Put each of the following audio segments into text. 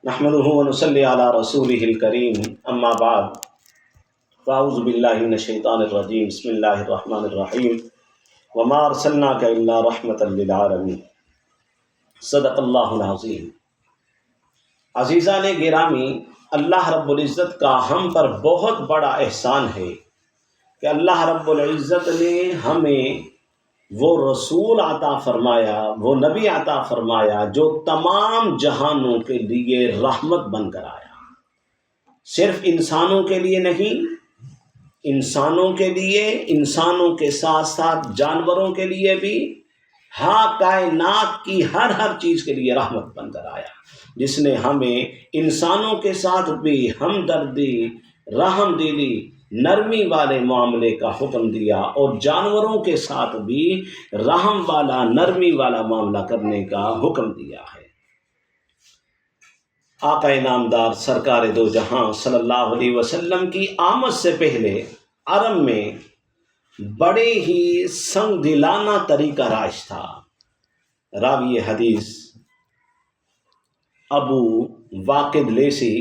نحمده ونصلي على رسوله الكريم اما بعد فاعوذ بالله من الشیطان الرجیم بسم اللہ الرحمن الرحیم وما ارسلناک الا رحمة للعالمین صدق اللہ العظیم۔ عزیزان گرامی، اللہ رب العزت کا ہم پر بہت بڑا احسان ہے کہ اللہ رب العزت نے ہمیں وہ رسول عطا فرمایا، وہ نبی عطا فرمایا جو تمام جہانوں کے لیے رحمت بن کر آیا۔ صرف انسانوں کے لیے نہیں، انسانوں کے لیے، انسانوں کے ساتھ ساتھ جانوروں کے لیے بھی، ہاں کائنات کی ہر چیز کے لیے رحمت بن کر آیا، جس نے ہمیں انسانوں کے ساتھ بھی ہمدردی، رحم دلی، نرمی والے معاملے کا حکم دیا اور جانوروں کے ساتھ بھی رحم والا، نرمی والا معاملہ کرنے کا حکم دیا ہے۔ آقا نامدار سرکار دو جہاں صلی اللہ علیہ وسلم کی آمد سے پہلے عرب میں بڑے ہی سنگ دلانہ طریقہ رائج تھا۔ راوی حدیث ابو واقد لیثی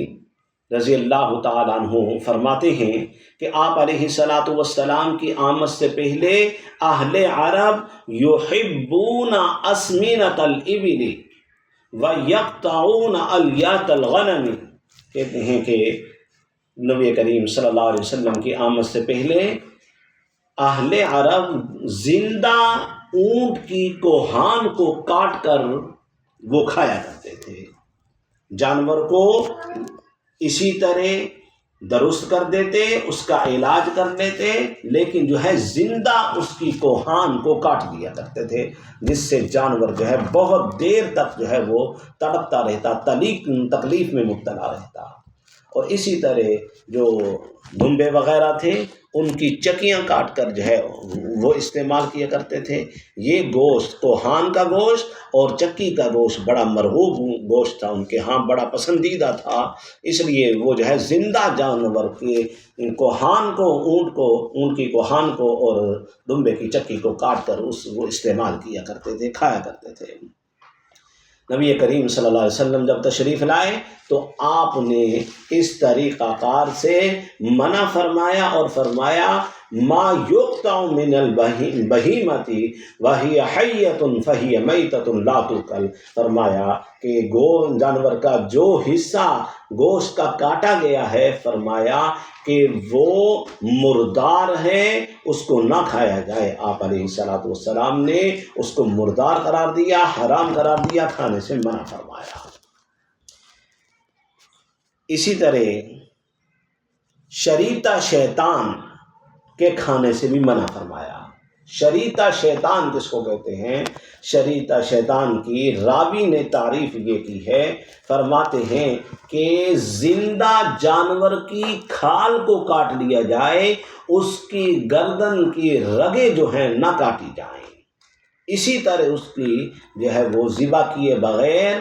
رضی اللہ تعالیٰ عنہ فرماتے ہیں کہ آپ علیہ الصلاۃ والسلام کی آمد سے پہلے اہل عرب یحبون اسمنۃ الابل ویقطعون الیات الغنم، کہتے ہیں کہ نبی کریم صلی اللہ علیہ وسلم کی آمد سے پہلے اہل عرب زندہ اونٹ کی کوہان کو کاٹ کر وہ کھایا کرتے تھے، جانور کو اسی طرح درست کر دیتے، اس کا علاج کر لیتے، لیکن جو ہے زندہ اس کی کوہان کو کاٹ دیا کرتے تھے، جس سے جانور جو ہے بہت دیر تک جو ہے وہ تڑپتا رہتا، تکلیف میں مبتلا رہتا۔ اور اسی طرح جو دمبے وغیرہ تھے ان کی چکیاں کاٹ کر جو ہے وہ استعمال کیا کرتے تھے۔ یہ گوشت، کوہان کا گوشت اور چکی کا گوشت بڑا مرغوب گوشت تھا، ان کے ہاں بڑا پسندیدہ تھا، اس لیے وہ جو ہے زندہ جانور کے کوہان کو، اونٹ کی کوہان کو اور دمبے کی چکی کو کاٹ کر وہ استعمال کیا کرتے تھے، کھایا کرتے تھے۔ نبی کریم صلی اللہ علیہ وسلم جب تشریف لائے تو آپ نے اس طریقہ کار سے منع فرمایا اور فرمایا ما یقطع من البہیمۃ وہی حیۃ فہی میتۃ لا تؤکل، فرمایا کہ جانور کا جو حصہ گوشت کا کاٹا گیا ہے، فرمایا کہ وہ مردار ہے، اس کو نہ کھایا جائے۔ آپ علیہ الصلاۃ والسلام نے اس کو مردار قرار دیا، حرام قرار دیا، کھانے سے منع فرمایا۔ اسی طرح شریطہ شیطان کے کھانے سے بھی منع فرمایا۔ شریطہ شیطان کس کو کہتے ہیں؟ شریطہ شیطان کی راوی نے تعریف یہ کی ہے، فرماتے ہیں کہ زندہ جانور کی کھال کو کاٹ لیا جائے، اس کی گردن کی رگیں جو ہیں نہ کاٹی جائیں، اسی طرح اس کی جو ہے وہ ذبح کیے بغیر،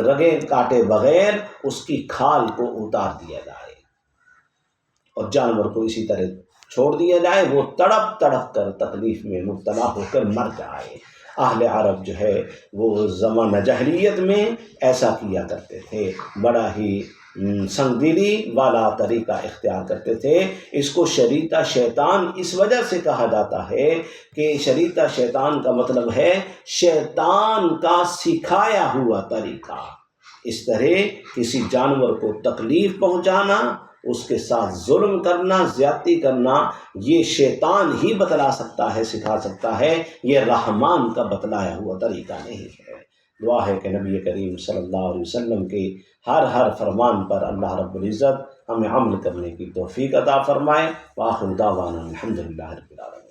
رگیں کاٹے بغیر اس کی کھال کو اتار دیا جائے اور جانور کو اسی طرح چھوڑ دیا جائے، وہ تڑپ کر تکلیف میں مبتلا ہو کر مر جائے۔ اہل عرب جو ہے وہ زمانہ جاہلیت میں ایسا کیا کرتے تھے، بڑا ہی سنگ دلی والا طریقہ اختیار کرتے تھے۔ اس کو شریطہ شیطان اس وجہ سے کہا جاتا ہے کہ شریطہ شیطان کا مطلب ہے شیطان کا سکھایا ہوا طریقہ۔ اس طرح کسی جانور کو تکلیف پہنچانا، اس کے ساتھ ظلم کرنا، زیادتی کرنا، یہ شیطان ہی بتلا سکتا ہے، سکھا سکتا ہے، یہ رحمان کا بتلایا ہوا طریقہ نہیں ہے۔ دعا ہے کہ نبی کریم صلی اللہ علیہ وسلم کے ہر فرمان پر اللہ رب العزت ہمیں عمل کرنے کی توفیق عطا فرمائے۔ وآخر دعوانا الحمدللہ رب العالمین۔